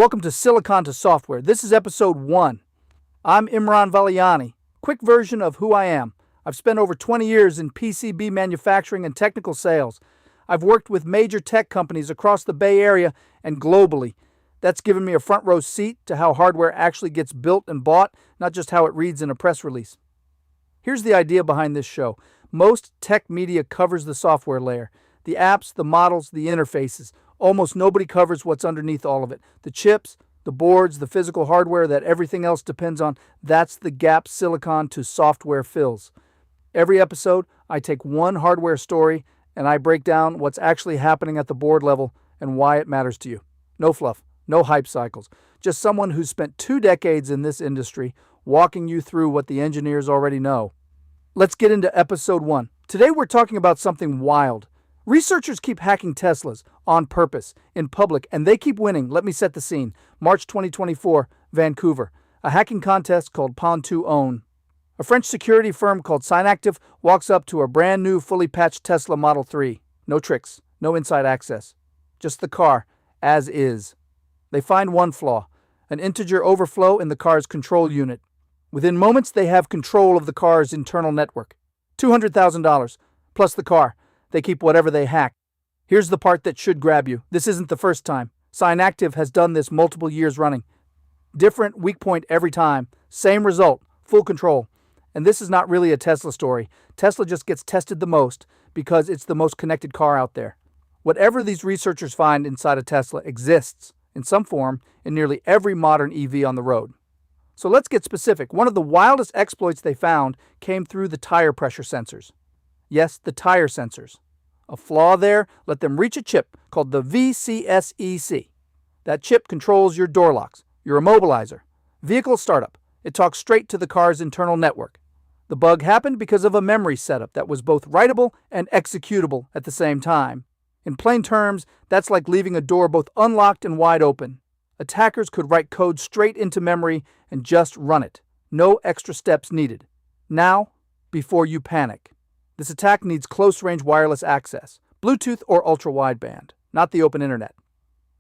Welcome to Silicon to Software. This is episode 1. I'm Imran Valiani. Quick version of who I am. I've spent over 20 years in PCB manufacturing and technical sales. I've worked with major tech companies across the Bay Area and globally. That's given me a front row seat to how hardware actually gets built and bought, not just how it reads in a press release. Here's the idea behind this show. Most tech media covers the software layer, the apps, the models, the interfaces. Almost nobody covers what's underneath all of it. The chips, the boards, the physical hardware that everything else depends on. That's the gap Silicon to Software fills. Every episode, I take one hardware story and I break down what's actually happening at the board level and why it matters to you. No fluff, no hype cycles. Just someone who's spent 2 decades in this industry walking you through what the engineers already know. Let's get into episode 1. Today we're talking about something wild. Researchers keep hacking Teslas on purpose, in public, and they keep winning. Let me set the scene. March 2024, Vancouver. A hacking contest called Pwn2Own. A French security firm called Synactive walks up to a brand new, fully patched Tesla Model 3. No tricks, no inside access. Just the car, as is. They find one flaw, an integer overflow in the car's control unit. Within moments, they have control of the car's internal network. $200,000, plus the car. They keep whatever they hack. Here's the part that should grab you. This isn't the first time. Synactive has done this multiple years running. Different weak point every time. Same result, full control. And this is not really a Tesla story. Tesla just gets tested the most because it's the most connected car out there. Whatever these researchers find inside a Tesla exists, in some form, in nearly every modern EV on the road. So let's get specific. One of the wildest exploits they found came through the tire pressure sensors. Yes, the tire sensors. A flaw there let them reach a chip called the VCSEC. That chip controls your door locks, your immobilizer, vehicle startup. It talks straight to the car's internal network. The bug happened because of a memory setup that was both writable and executable at the same time. In plain terms, that's like leaving a door both unlocked and wide open. Attackers could write code straight into memory and just run it. No extra steps needed. Now, before you panic. This attack needs close-range wireless access, Bluetooth or ultra-wideband, not the open internet.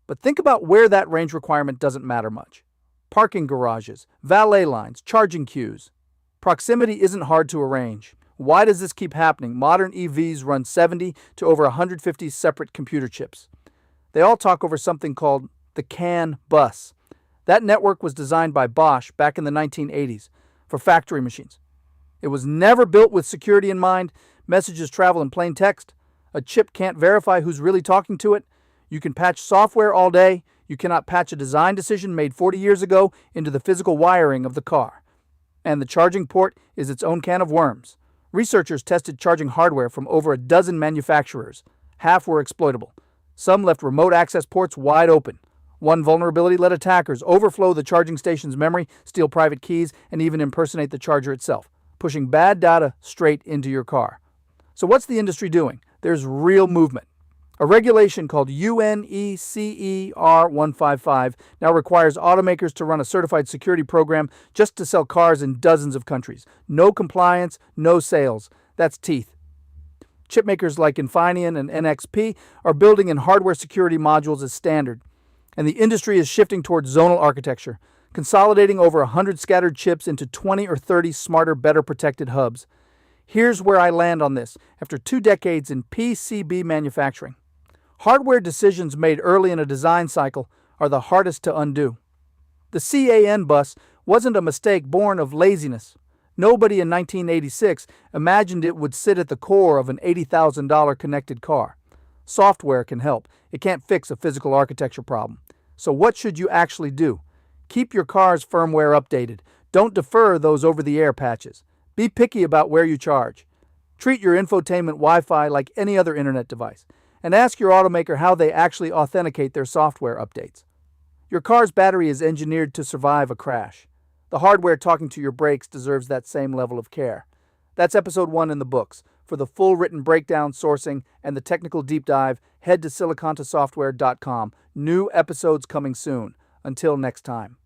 But think about where that range requirement doesn't matter much. Parking garages, valet lines, charging queues. Proximity isn't hard to arrange. Why does this keep happening? Modern EVs run 70 to over 150 separate computer chips. They all talk over something called the CAN bus. That network was designed by Bosch back in the 1980s for factory machines. It was never built with security in mind. Messages travel in plain text. A chip can't verify who's really talking to it. You can patch software all day. You cannot patch a design decision made 40 years ago into the physical wiring of the car. And the charging port is its own can of worms. Researchers tested charging hardware from over a dozen manufacturers. Half were exploitable. Some left remote access ports wide open. One vulnerability let attackers overflow the charging station's memory, steal private keys, and even impersonate the charger itself, pushing bad data straight into your car. So what's the industry doing? There's real movement. A regulation called UNECE R155 now requires automakers to run a certified security program just to sell cars in dozens of countries. No compliance, no sales. That's teeth. Chipmakers like Infineon and NXP are building in hardware security modules as standard. And the industry is shifting towards zonal architecture, consolidating over 100 scattered chips into 20 or 30 smarter, better protected hubs. Here's where I land on this after 2 decades in PCB manufacturing. Hardware decisions made early in a design cycle are the hardest to undo. The CAN bus wasn't a mistake born of laziness. Nobody in 1986 imagined it would sit at the core of an $80,000 connected car. Software can help. It can't fix a physical architecture problem. So what should you actually do? Keep your car's firmware updated. Don't defer those over-the-air patches. Be picky about where you charge. Treat your infotainment Wi-Fi like any other internet device. And ask your automaker how they actually authenticate their software updates. Your car's battery is engineered to survive a crash. The hardware talking to your brakes deserves that same level of care. That's episode 1 in the books. For the full written breakdown, sourcing, and the technical deep dive, head to silicontosoftware.com. New episodes coming soon. Until next time.